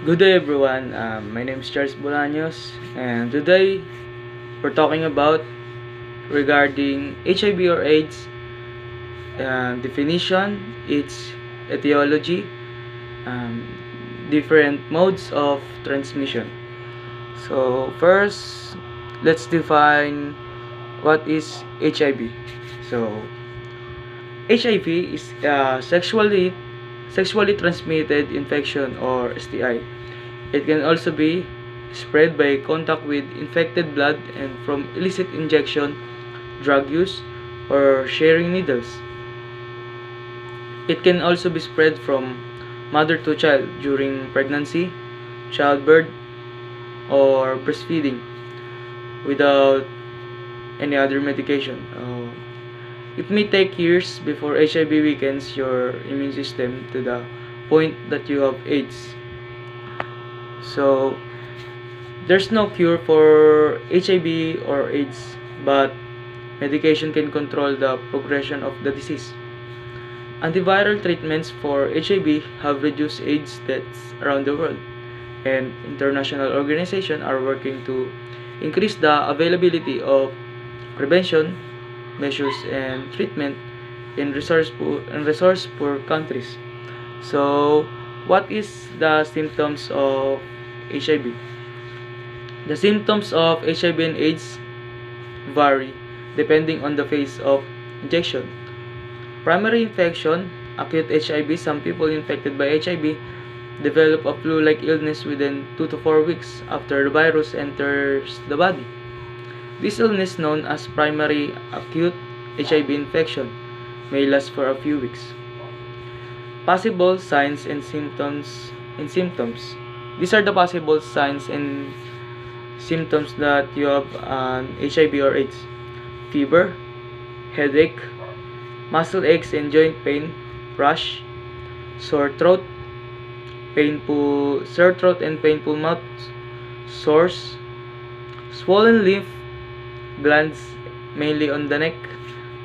Good day everyone, my name is Charles Bolaños and today we're talking about regarding HIV or AIDS, definition, its etiology, um, different modes of transmission. So first, let's define what is HIV. So HIV is sexually transmitted infection or STI. It can also be spread by contact with infected blood and from illicit injection, drug use, or sharing needles. It can also be spread from mother to child during pregnancy, childbirth, or breastfeeding without any other medication. It may take years before HIV weakens your immune system to the point that you have AIDS. So, there's no cure for HIV or AIDS, but medication can control the progression of the disease. Antiviral treatments for HIV have reduced AIDS deaths around the world, and international organizations are working to increase the availability of prevention measures and treatment in resource poor countries. So, what is the symptoms of HIV? The symptoms of HIV and AIDS vary depending on the phase of injection. Primary infection, acute HIV, some people infected by HIV develop a flu-like illness within 2 to 4 weeks after the virus enters the body. This illness, known as primary acute HIV infection, may last for a few weeks. Possible signs and symptoms. These are the possible signs and symptoms that you have an HIV or AIDS. Fever, headache, muscle aches and joint pain, rash, sore throat and painful mouth, sores, swollen lymph glands mainly on the neck,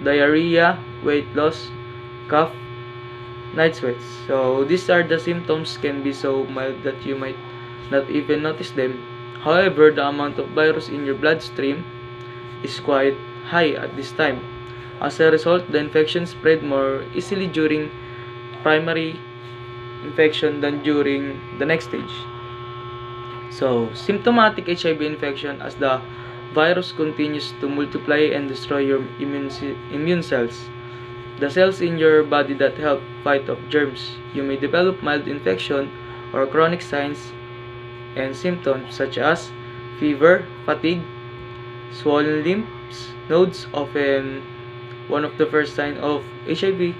diarrhea, weight loss, cough, night sweats. So these are the symptoms, can be so mild that you might not even notice them. However, the amount of virus in your bloodstream is quite high at this time. As a result, the infection spread more easily during primary infection than during the next stage. So, symptomatic HIV infection, as the virus continues to multiply and destroy your immune cells, the cells in your body that help fight off germs. You may develop mild infection or chronic signs and symptoms such as fever, fatigue, swollen limbs, nodes, often one of the first signs of HIV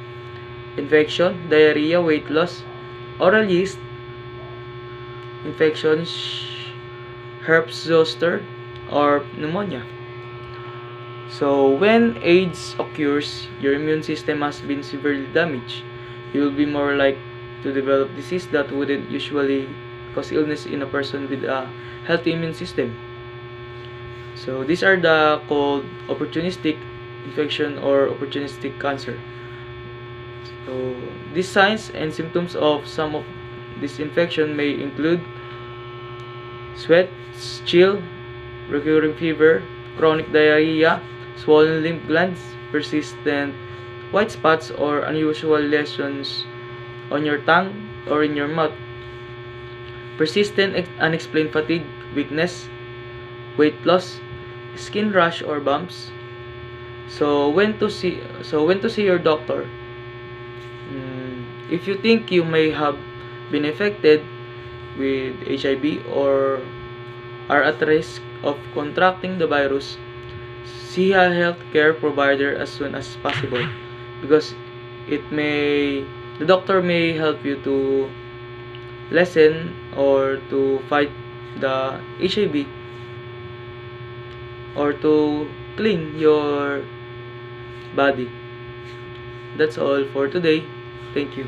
infection, diarrhea, weight loss, oral yeast infections, herpes zoster, or pneumonia. So, when AIDS occurs, your immune system has been severely damaged. You will be more likely to develop disease that wouldn't usually cause illness in a person with a healthy immune system. So, these are the called opportunistic infection or opportunistic cancer. So, these signs and symptoms of some of this infection may include sweat, chill, recurring fever, chronic diarrhea, swollen lymph glands, persistent white spots or unusual lesions on your tongue or in your mouth, persistent unexplained fatigue, weakness, weight loss, skin rash or bumps. So when to see your doctor? If you think you may have been affected with HIV or are at risk of contracting the virus, see a healthcare provider as soon as possible, because the doctor may help you to lessen or to fight the HIV or to clean your body. That's all for today. Thank you.